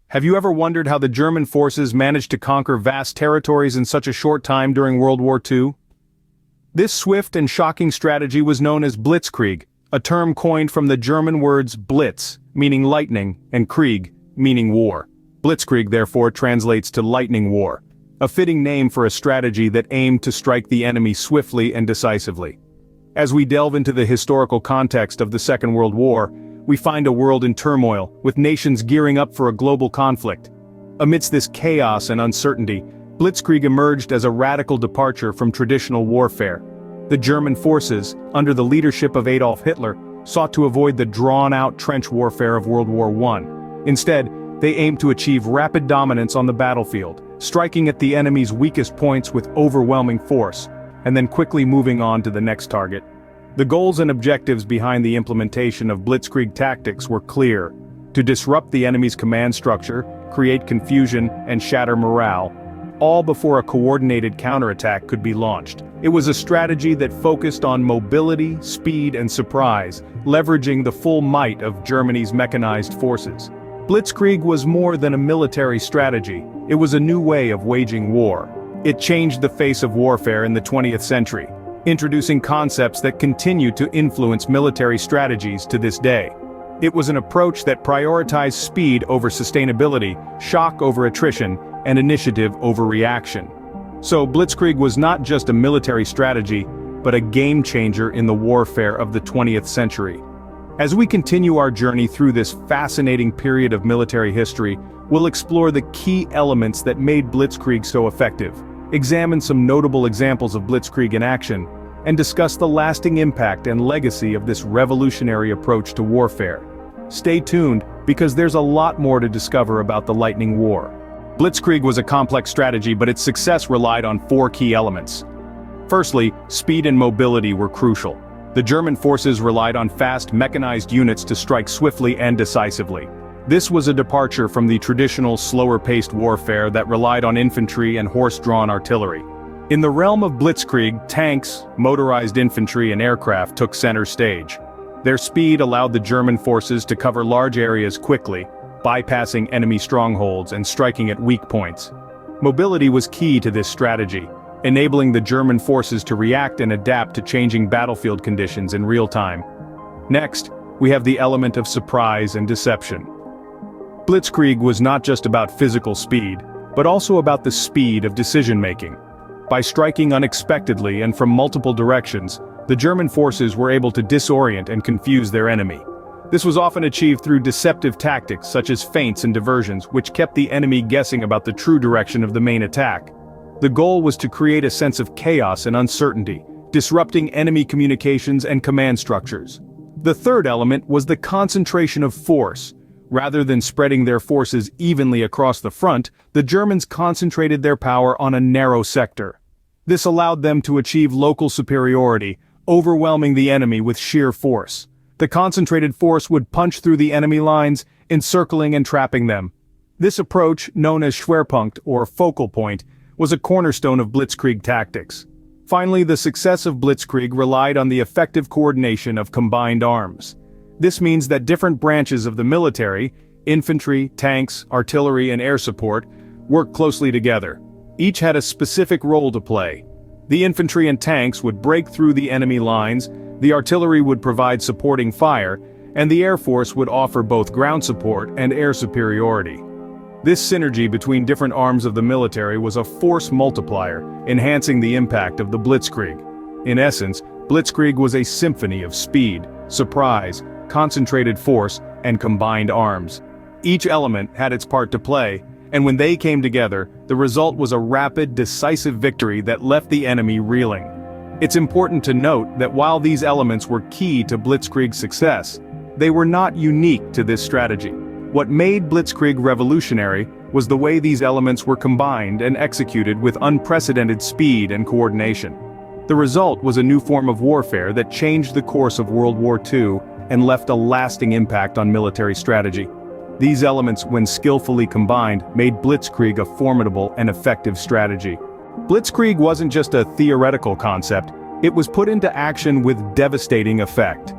Have you ever wondered how the German forces managed to conquer vast territories in such a short time during World War II? This swift and shocking strategy was known as Blitzkrieg, a term coined from the German words Blitz, meaning lightning, and Krieg, meaning war. Blitzkrieg therefore translates to lightning war, a fitting name for a strategy that aimed to strike the enemy swiftly and decisively. As we delve into the historical context of the Second World War, we find a world in turmoil, with nations gearing up for a global conflict. Amidst this chaos and uncertainty, Blitzkrieg emerged as a radical departure from traditional warfare. The German forces, under the leadership of Adolf Hitler, sought to avoid the drawn-out trench warfare of World War I. Instead, they aimed to achieve rapid dominance on the battlefield, striking at the enemy's weakest points with overwhelming force, and then quickly moving on to the next target. The goals and objectives behind the implementation of Blitzkrieg tactics were clear: to disrupt the enemy's command structure, create confusion, and shatter morale, all before a coordinated counterattack could be launched. It was a strategy that focused on mobility, speed, and surprise, leveraging the full might of Germany's mechanized forces. Blitzkrieg was more than a military strategy, it was a new way of waging war. It changed the face of warfare in the 20th century, introducing concepts that continue to influence military strategies to this day. It was an approach that prioritized speed over sustainability, shock over attrition, and initiative over reaction. So Blitzkrieg was not just a military strategy, but a game-changer in the warfare of the 20th century. As we continue our journey through this fascinating period of military history, we'll explore the key elements that made Blitzkrieg so effective, examine some notable examples of Blitzkrieg in action, and discuss the lasting impact and legacy of this revolutionary approach to warfare. Stay tuned, because there's a lot more to discover about the Lightning War. Blitzkrieg was a complex strategy, but its success relied on four key elements. Firstly, speed and mobility were crucial. The German forces relied on fast, mechanized units to strike swiftly and decisively. This was a departure from the traditional, slower-paced warfare that relied on infantry and horse-drawn artillery. In the realm of Blitzkrieg, tanks, motorized infantry, and aircraft took center stage. Their speed allowed the German forces to cover large areas quickly, bypassing enemy strongholds and striking at weak points. Mobility was key to this strategy, enabling the German forces to react and adapt to changing battlefield conditions in real time. Next, we have the element of surprise and deception. Blitzkrieg was not just about physical speed, but also about the speed of decision-making. By striking unexpectedly and from multiple directions, the German forces were able to disorient and confuse their enemy. This was often achieved through deceptive tactics such as feints and diversions, which kept the enemy guessing about the true direction of the main attack. The goal was to create a sense of chaos and uncertainty, disrupting enemy communications and command structures. The third element was the concentration of force. Rather than spreading their forces evenly across the front, the Germans concentrated their power on a narrow sector. This allowed them to achieve local superiority, overwhelming the enemy with sheer force. The concentrated force would punch through the enemy lines, encircling and trapping them. This approach, known as Schwerpunkt or focal point, was a cornerstone of Blitzkrieg tactics. Finally, the success of Blitzkrieg relied on the effective coordination of combined arms. This means that different branches of the military, infantry, tanks, artillery, and air support, worked closely together. Each had a specific role to play. The infantry and tanks would break through the enemy lines, the artillery would provide supporting fire, and the air force would offer both ground support and air superiority. This synergy between different arms of the military was a force multiplier, enhancing the impact of the Blitzkrieg. In essence, Blitzkrieg was a symphony of speed, surprise, concentrated force, and combined arms. Each element had its part to play, and when they came together, the result was a rapid, decisive victory that left the enemy reeling. It's important to note that while these elements were key to Blitzkrieg's success, they were not unique to this strategy. What made Blitzkrieg revolutionary was the way these elements were combined and executed with unprecedented speed and coordination. The result was a new form of warfare that changed the course of World War II and left a lasting impact on military strategy. These elements, when skillfully combined, made Blitzkrieg a formidable and effective strategy. Blitzkrieg wasn't just a theoretical concept, it was put into action with devastating effect.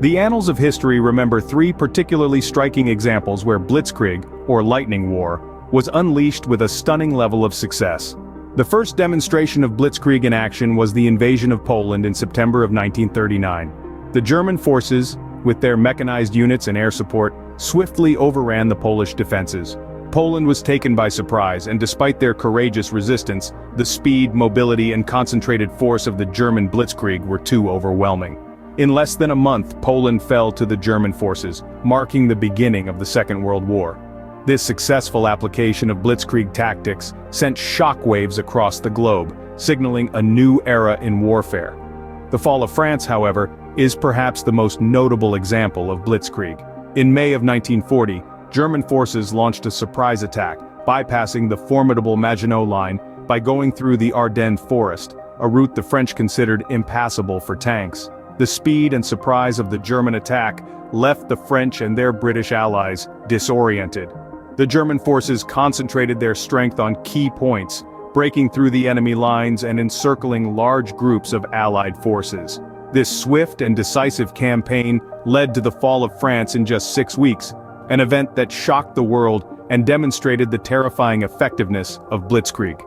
The annals of history remember three particularly striking examples where Blitzkrieg, or lightning war, was unleashed with a stunning level of success. The first demonstration of Blitzkrieg in action was the invasion of Poland in September of 1939. The German forces, with their mechanized units and air support, swiftly overran the Polish defenses. Poland was taken by surprise, and despite their courageous resistance, the speed, mobility, and concentrated force of the German Blitzkrieg were too overwhelming. In less than a month, Poland fell to the German forces, marking the beginning of the Second World War. This successful application of Blitzkrieg tactics sent shockwaves across the globe, signaling a new era in warfare. The fall of France, however, is perhaps the most notable example of Blitzkrieg. In May of 1940, German forces launched a surprise attack, bypassing the formidable Maginot Line by going through the Ardennes forest, a route the French considered impassable for tanks. The speed and surprise of the German attack left the French and their British allies disoriented. The German forces concentrated their strength on key points, breaking through the enemy lines and encircling large groups of Allied forces. This swift and decisive campaign led to the fall of France in just 6 weeks, an event that shocked the world and demonstrated the terrifying effectiveness of Blitzkrieg.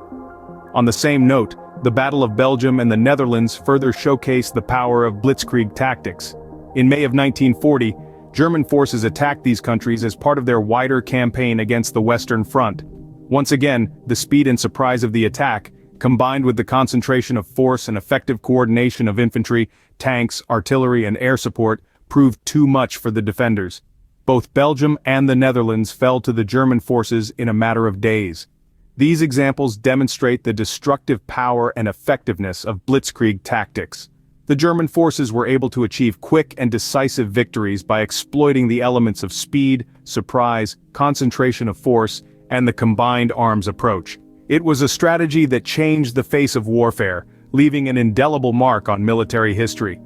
On the same note, the Battle of Belgium and the Netherlands further showcased the power of Blitzkrieg tactics. In May of 1940, German forces attacked these countries as part of their wider campaign against the Western Front. Once again, the speed and surprise of the attack, combined with the concentration of force and effective coordination of infantry, tanks, artillery, and air support, proved too much for the defenders. Both Belgium and the Netherlands fell to the German forces in a matter of days. These examples demonstrate the destructive power and effectiveness of Blitzkrieg tactics. The German forces were able to achieve quick and decisive victories by exploiting the elements of speed, surprise, concentration of force, and the combined arms approach. It was a strategy that changed the face of warfare, leaving an indelible mark on military history.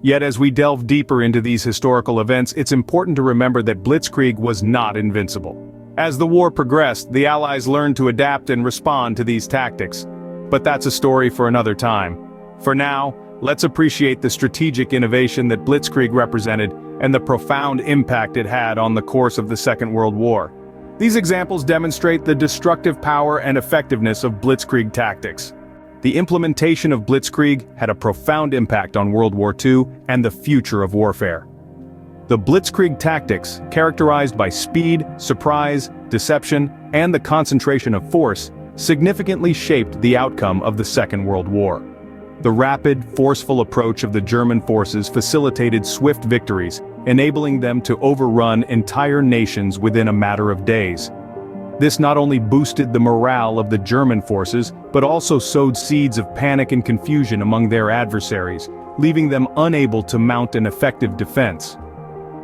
Yet as we delve deeper into these historical events, it's important to remember that Blitzkrieg was not invincible. As the war progressed, the Allies learned to adapt and respond to these tactics. But that's a story for another time. For now, let's appreciate the strategic innovation that Blitzkrieg represented and the profound impact it had on the course of the Second World War. These examples demonstrate the destructive power and effectiveness of Blitzkrieg tactics. The implementation of Blitzkrieg had a profound impact on World War II and the future of warfare. The Blitzkrieg tactics, characterized by speed, surprise, deception, and the concentration of force, significantly shaped the outcome of the Second World War. The rapid, forceful approach of the German forces facilitated swift victories, enabling them to overrun entire nations within a matter of days. This not only boosted the morale of the German forces, but also sowed seeds of panic and confusion among their adversaries, leaving them unable to mount an effective defense.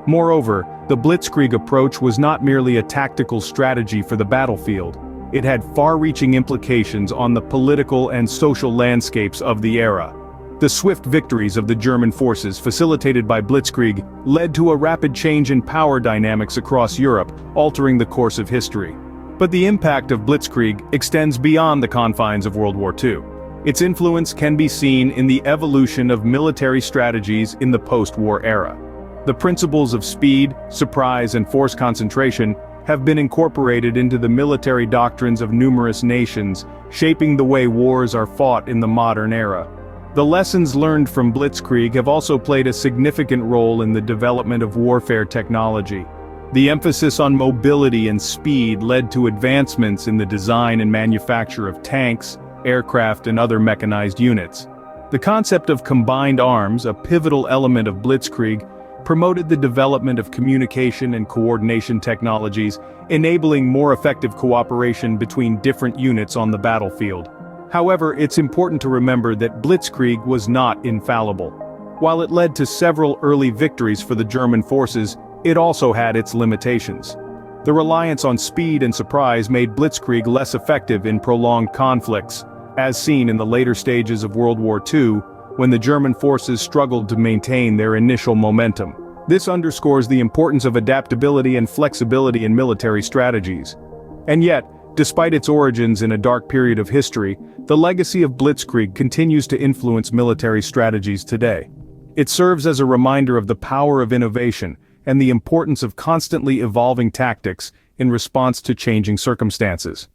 Moreover, the Blitzkrieg approach was not merely a tactical strategy for the battlefield. It had far-reaching implications on the political and social landscapes of the era. The swift victories of the German forces facilitated by Blitzkrieg led to a rapid change in power dynamics across Europe, altering the course of history. But the impact of Blitzkrieg extends beyond the confines of World War II. Its influence can be seen in the evolution of military strategies in the post-war era. The principles of speed, surprise, and force concentration have been incorporated into the military doctrines of numerous nations, shaping the way wars are fought in the modern era. The lessons learned from Blitzkrieg have also played a significant role in the development of warfare technology. The emphasis on mobility and speed led to advancements in the design and manufacture of tanks, aircraft, and other mechanized units. The concept of combined arms, a pivotal element of Blitzkrieg, promoted the development of communication and coordination technologies, enabling more effective cooperation between different units on the battlefield. However, it's important to remember that Blitzkrieg was not infallible. While it led to several early victories for the German forces, it also had its limitations. The reliance on speed and surprise made Blitzkrieg less effective in prolonged conflicts, as seen in the later stages of World War II, when the German forces struggled to maintain their initial momentum. This underscores the importance of adaptability and flexibility in military strategies. And yet, despite its origins in a dark period of history, the legacy of Blitzkrieg continues to influence military strategies today. It serves as a reminder of the power of innovation and the importance of constantly evolving tactics in response to changing circumstances.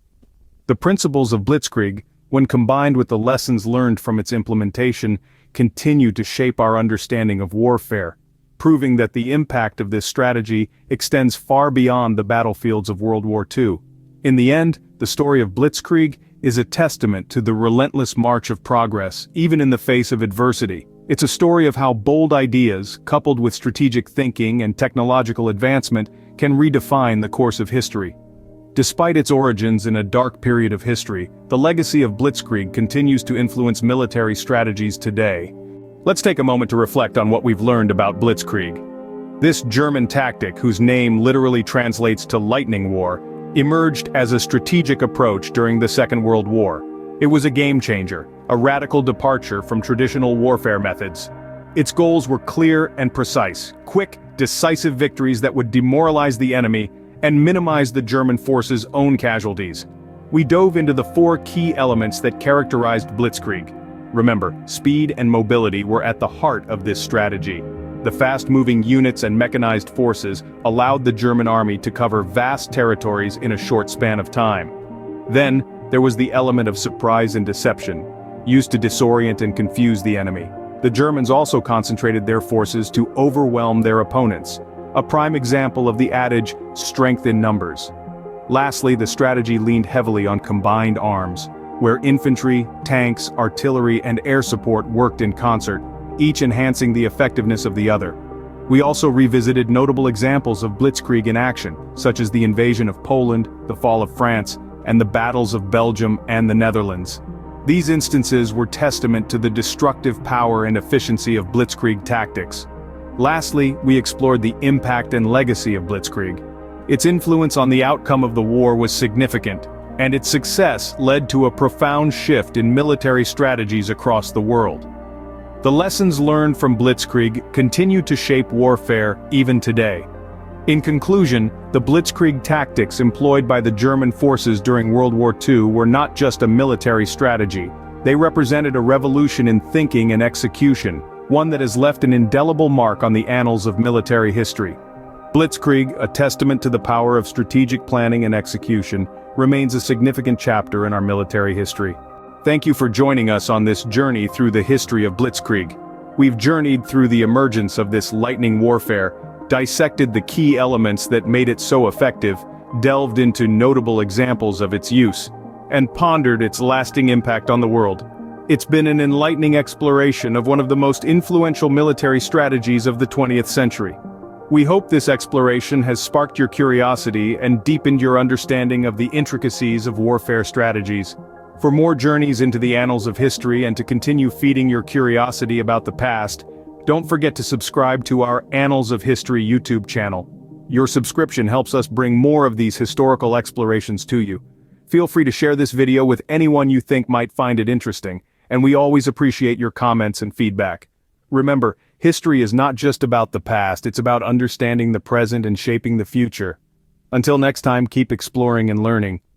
The principles of Blitzkrieg, when combined with the lessons learned from its implementation, continue to shape our understanding of warfare, proving that the impact of this strategy extends far beyond the battlefields of World War II. In the end, the story of Blitzkrieg is a testament to the relentless march of progress, even in the face of adversity. It's a story of how bold ideas, coupled with strategic thinking and technological advancement, can redefine the course of history. Despite its origins in a dark period of history, the legacy of Blitzkrieg continues to influence military strategies today. Let's take a moment to reflect on what we've learned about Blitzkrieg. This German tactic, whose name literally translates to lightning war, emerged as a strategic approach during the Second World War. It was a game-changer, a radical departure from traditional warfare methods. Its goals were clear and precise: quick, decisive victories that would demoralize the enemy and minimize the German forces' own casualties. We dove into the 4 key elements that characterized Blitzkrieg. Remember, speed and mobility were at the heart of this strategy. The fast-moving units and mechanized forces allowed the German army to cover vast territories in a short span of time. Then, there was the element of surprise and deception, used to disorient and confuse the enemy. The Germans also concentrated their forces to overwhelm their opponents, a prime example of the adage, strength in numbers. Lastly, the strategy leaned heavily on combined arms, where infantry, tanks, artillery, and air support worked in concert, each enhancing the effectiveness of the other. We also revisited notable examples of Blitzkrieg in action, such as the invasion of Poland, the fall of France, and the battles of Belgium and the Netherlands. These instances were testament to the destructive power and efficiency of Blitzkrieg tactics. Lastly, we explored the impact and legacy of Blitzkrieg. Its influence on the outcome of the war was significant, and its success led to a profound shift in military strategies across the world. The lessons learned from Blitzkrieg continue to shape warfare even today. In conclusion, the Blitzkrieg tactics employed by the German forces during World War II were not just a military strategy. They represented a revolution in thinking and execution, one that has left an indelible mark on the annals of military history. Blitzkrieg, a testament to the power of strategic planning and execution, remains a significant chapter in our military history. Thank you for joining us on this journey through the history of Blitzkrieg. We've journeyed through the emergence of this lightning warfare, dissected the key elements that made it so effective, delved into notable examples of its use, and pondered its lasting impact on the world. It's been an enlightening exploration of one of the most influential military strategies of the 20th century. We hope this exploration has sparked your curiosity and deepened your understanding of the intricacies of warfare strategies. For more journeys into the annals of history and to continue feeding your curiosity about the past, don't forget to subscribe to our Annals of History YouTube channel. Your subscription helps us bring more of these historical explorations to you. Feel free to share this video with anyone you think might find it interesting, and we always appreciate your comments and feedback. Remember, history is not just about the past, it's about understanding the present and shaping the future. Until next time, keep exploring and learning.